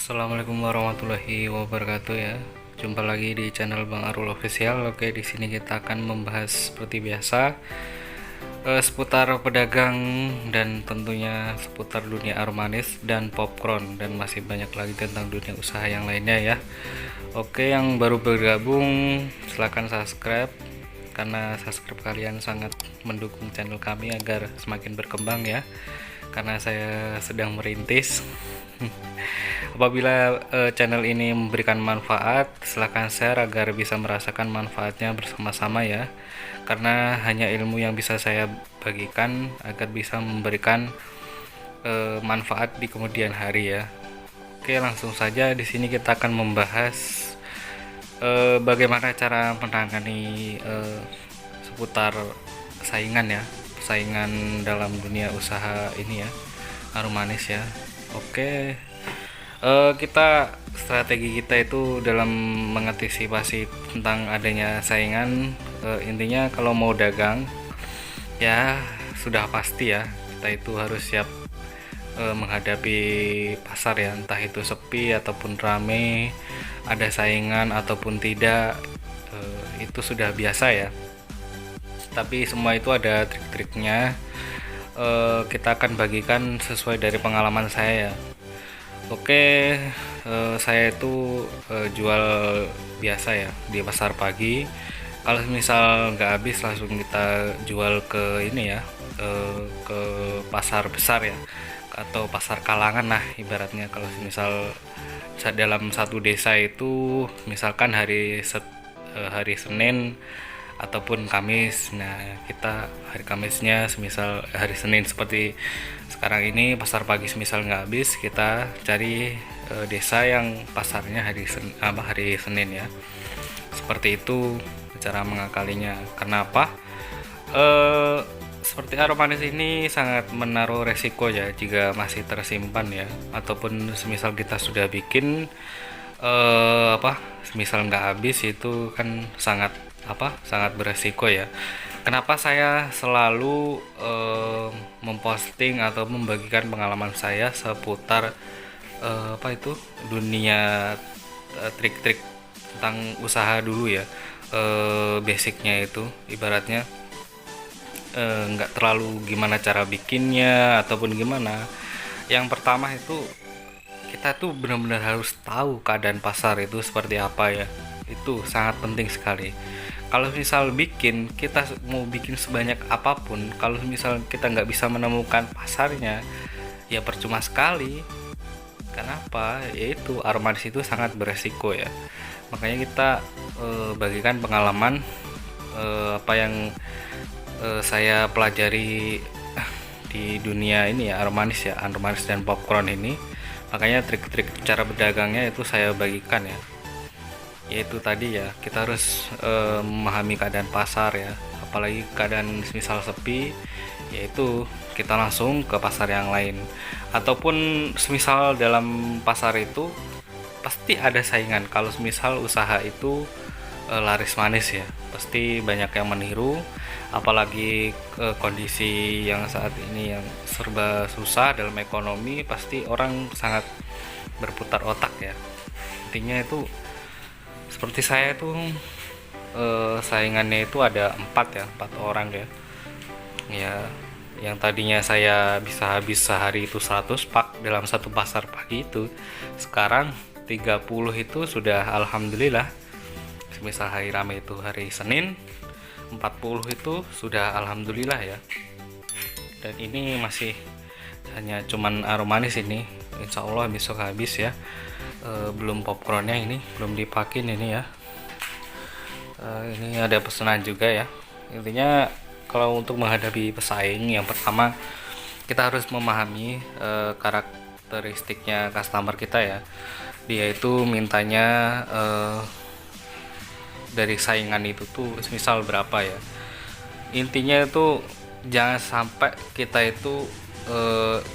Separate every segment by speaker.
Speaker 1: Assalamualaikum warahmatullahi wabarakatuh ya. Jumpa lagi di channel Bang Arul Official. Oke, di sini kita akan membahas seperti biasa seputar pedagang dan tentunya seputar dunia aromanis dan popcorn dan masih banyak lagi tentang dunia usaha yang lainnya ya. Oke, yang baru bergabung silahkan subscribe karena subscribe kalian sangat mendukung channel kami agar semakin berkembang ya. Karena saya sedang merintis. Apabila channel ini memberikan manfaat, silahkan share agar bisa merasakan manfaatnya bersama-sama ya. Karena hanya ilmu yang bisa saya bagikan agar bisa memberikan manfaat di kemudian hari ya. Oke, langsung saja di sini kita akan membahas bagaimana cara menangani seputar saingan ya, saingan dalam dunia usaha ini ya, aromanis ya. Oke, kita strategi kita itu dalam mengantisipasi tentang adanya saingan, intinya kalau mau dagang ya sudah pasti ya kita itu harus siap menghadapi pasar ya, entah itu sepi ataupun rame, ada saingan ataupun tidak, itu sudah biasa ya. Tapi semua itu ada trik-triknya. Kita akan bagikan sesuai dari pengalaman saya ya. Oke, saya itu jual biasa ya di pasar pagi. Kalau misal nggak habis langsung kita jual ke ini ya, ke pasar besar ya, atau pasar kalangan lah ibaratnya. Kalau misal dalam satu desa itu misalkan hari Senin ataupun Kamis, nah kita hari Kamisnya semisal hari Senin seperti sekarang ini pasar pagi semisal nggak habis, kita cari desa yang pasarnya hari Senin ya, seperti itu cara mengakalinya. Kenapa? Seperti aromanis ini sangat menaruh resiko ya jika masih tersimpan ya, ataupun semisal kita sudah bikin semisal nggak habis, itu kan sangat beresiko ya. Kenapa saya selalu memposting atau membagikan pengalaman saya seputar dunia trik-trik tentang usaha dulu ya, basicnya itu ibaratnya nggak terlalu gimana cara bikinnya ataupun gimana. Yang pertama itu kita tuh benar-benar harus tahu keadaan pasar itu seperti apa ya, itu sangat penting sekali. Kalau misal kita mau bikin sebanyak apapun, kalau misal kita nggak bisa menemukan pasarnya ya percuma sekali. Kenapa? Yaitu aromanis itu sangat beresiko ya. Makanya kita bagikan pengalaman apa yang saya pelajari di dunia ini ya, aromanis dan popcorn ini. Makanya trik-trik cara berdagangnya itu saya bagikan ya. Yaitu tadi ya, kita harus memahami keadaan pasar ya, apalagi keadaan misal sepi, yaitu kita langsung ke pasar yang lain. Ataupun semisal dalam pasar itu pasti ada saingan. Kalau misal usaha itu laris manis ya, pasti banyak yang meniru, apalagi kondisi yang saat ini yang serba susah dalam ekonomi, pasti orang sangat berputar otak ya. Intinya itu seperti saya itu saingannya itu ada 4 orang ya. Ya, yang tadinya saya bisa habis sehari itu 100 pak dalam satu pasar pagi itu, sekarang 30 itu sudah alhamdulillah. Misal hari rame itu hari Senin, 40 itu sudah alhamdulillah ya. Dan ini masih hanya cuman aromanis ini, insya Allah besok habis ya. Belum popcornnya, ini belum dipakin ini ya. Ini ada pesanan juga ya. Intinya kalau untuk menghadapi pesaing, yang pertama kita harus memahami karakteristiknya customer kita ya. Dia itu mintanya dari saingan itu tuh misal berapa ya. Intinya itu jangan sampai kita itu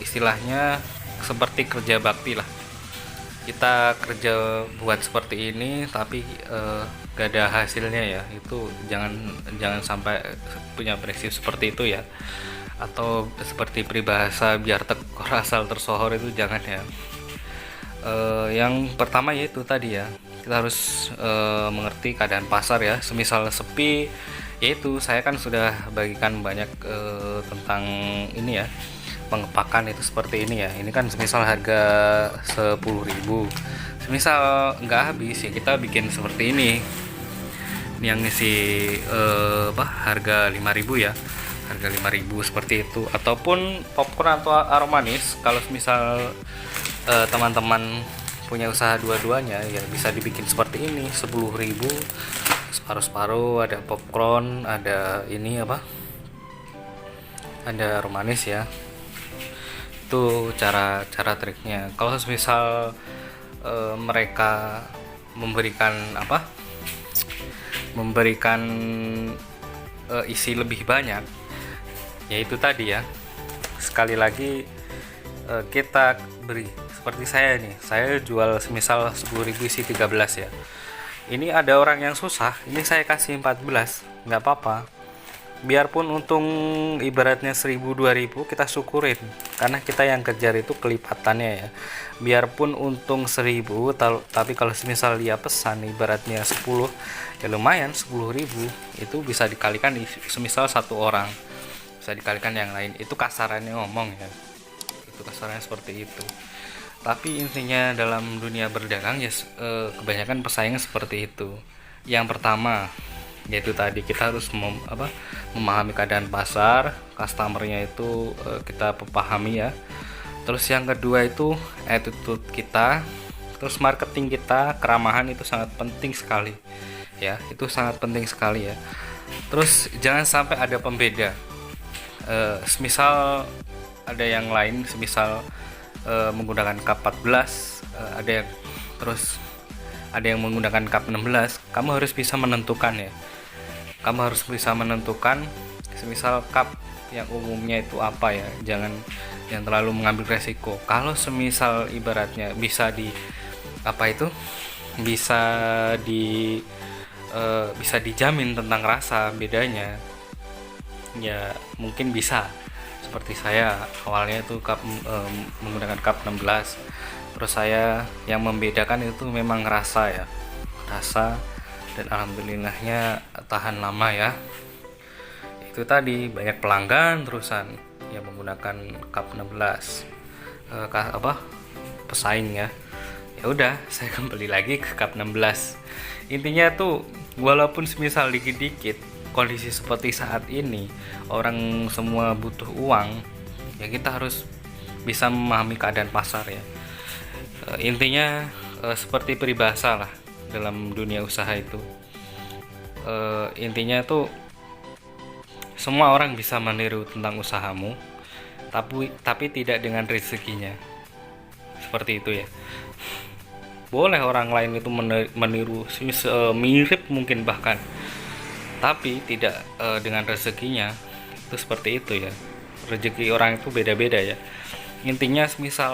Speaker 1: istilahnya seperti kerja bakti lah. Kita kerja buat seperti ini tapi gak ada hasilnya ya, itu jangan sampai punya prinsip seperti itu ya. Atau seperti peribahasa biar tekor asal tersohor, itu jangan ya. Yang pertama yaitu tadi ya, kita harus mengerti keadaan pasar ya. Semisal sepi, yaitu saya kan sudah bagikan banyak tentang ini ya, pengepakan itu seperti ini ya. Ini kan semisal harga 10.000, semisal nggak habis ya kita bikin seperti ini. Ini yang ngisi harga 5.000 ya, harga 5.000 seperti itu. Ataupun popcorn atau aroma manis, kalau misal teman-teman punya usaha dua-duanya ya bisa dibikin seperti ini, 10.000 separuh-separuh, ada popcorn, ada ini ada aroma manis ya. Itu cara triknya. Kalau misal mereka memberikan isi lebih banyak, yaitu tadi ya, sekali lagi kita beri seperti saya nih, saya jual semisal 10.000 isi 13 ya. Ini ada orang yang susah, ini saya kasih 14, nggak apa-apa. Biarpun untung ibaratnya 1.000 2.000 kita syukurin, karena kita yang kejar itu kelipatannya ya. Biarpun untung 1.000, tapi kalau misal dia pesan ibaratnya 10 ya lumayan, 10.000 itu bisa dikalikan semisal satu orang, bisa dikalikan yang lain. Itu kasarannya ngomong ya, itu kasarannya seperti itu. Tapi intinya dalam dunia berdagang ya kebanyakan persaingan seperti itu. Yang pertama yaitu tadi kita harus memahami keadaan pasar, customernya itu kita pahami ya. Terus yang kedua itu attitude kita, terus marketing kita, keramahan itu sangat penting sekali ya, itu sangat penting sekali ya. Terus jangan sampai ada pembeda, semisal ada yang lain, semisal menggunakan cup 14, ada yang menggunakan cup 16, kamu harus bisa menentukan ya. Kamu harus bisa menentukan semisal cup yang umumnya itu apa ya, jangan terlalu mengambil resiko. Kalau semisal ibaratnya bisa dijamin tentang rasa bedanya ya, mungkin bisa seperti saya awalnya itu menggunakan cup 16. Terus saya yang membedakan itu memang rasa ya, dan alhamdulillahnya tahan lama ya. Itu tadi banyak pelanggan terusan yang menggunakan cup 16 pesaing ya. Ya udah, saya kembali lagi ke cup 16. Intinya tuh walaupun semisal dikit-dikit kondisi seperti saat ini orang semua butuh uang ya, kita harus bisa memahami keadaan pasar ya. Intinya seperti peribahasa lah dalam dunia usaha itu, intinya tuh semua orang bisa meniru tentang usahamu, tapi tidak dengan rezekinya, seperti itu ya. Boleh orang lain itu meniru mirip mungkin bahkan, tapi tidak dengan rezekinya. Itu seperti itu ya, rezeki orang itu beda-beda ya. Intinya misal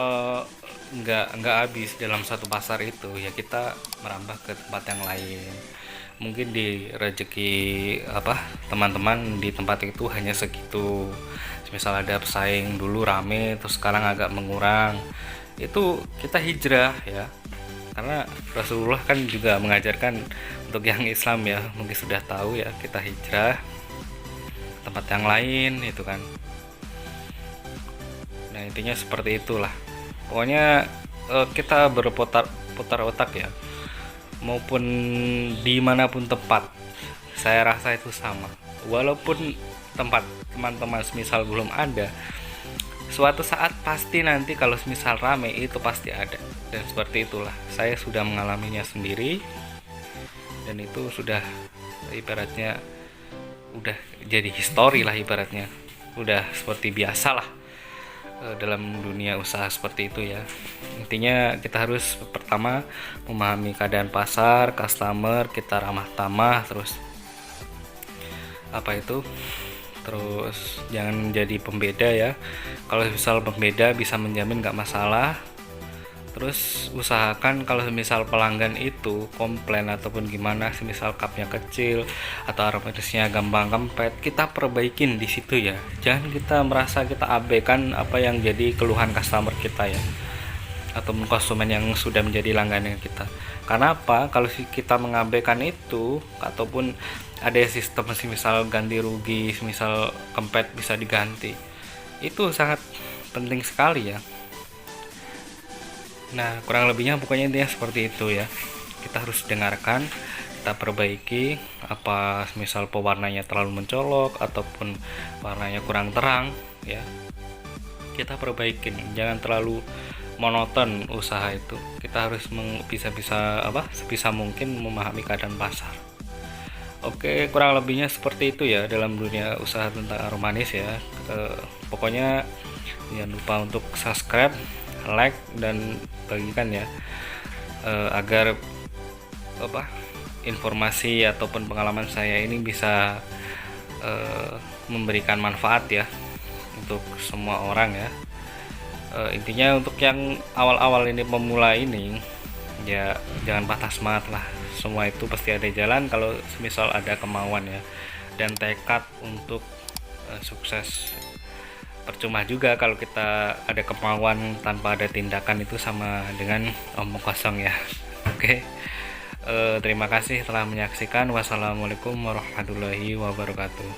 Speaker 1: nggak habis dalam satu pasar itu ya, kita merambah ke tempat yang lain. Mungkin di rezeki teman-teman di tempat itu hanya segitu, misal ada pesaing dulu rame terus sekarang agak mengurang, itu kita hijrah ya. Karena Rasulullah kan juga mengajarkan untuk yang Islam ya, mungkin sudah tahu ya, kita hijrah tempat yang lain itu kan. Nah intinya seperti itulah. Pokoknya kita berputar otak ya, maupun dimanapun tempat, saya rasa itu sama. Walaupun tempat teman-teman semisal belum ada, suatu saat pasti nanti kalau semisal rame itu pasti ada. Dan seperti itulah, saya sudah mengalaminya sendiri, dan itu sudah ibaratnya udah jadi histori lah, ibaratnya udah seperti biasa lah dalam dunia usaha seperti itu ya. Intinya kita harus pertama memahami keadaan pasar, customer, kita ramah tamah, terus terus jangan menjadi pembeda ya. Kalau misal pembeda bisa menjamin nggak masalah. Terus usahakan kalau misal pelanggan itu komplain ataupun gimana, misal cupnya kecil atau aromatisnya gampang kempet, kita perbaikin di situ ya. Jangan kita merasa kita abaikan apa yang jadi keluhan customer kita ya. ataupun konsumen yang sudah menjadi langganan kita. Karena apa? Kalau kita mengabaikan itu ataupun ada sistem misal ganti rugi, misal kempet bisa diganti, itu sangat penting sekali ya. Nah, kurang lebihnya pokoknya intinya seperti itu ya. Kita harus dengarkan, kita perbaiki apa misal pewarnanya terlalu mencolok ataupun warnanya kurang terang ya. Kita perbaikin, jangan terlalu monoton usaha itu. Kita harus bisa-bisa apa sebisa mungkin memahami keadaan pasar. Oke, kurang lebihnya seperti itu ya dalam dunia usaha tentang aroma manis ya. Pokoknya jangan lupa untuk subscribe, like, dan bagikan ya, agar apa informasi ataupun pengalaman saya ini bisa memberikan manfaat ya untuk semua orang ya. Intinya untuk yang awal-awal ini pemula ini ya jangan patah semangat lah, semua itu pasti ada jalan kalau misal ada kemauan ya dan tekad untuk sukses. Percuma juga kalau kita ada kemauan tanpa ada tindakan, itu sama dengan omong kosong ya. Oke. Terima kasih telah menyaksikan. Wassalamualaikum warahmatullahi wabarakatuh.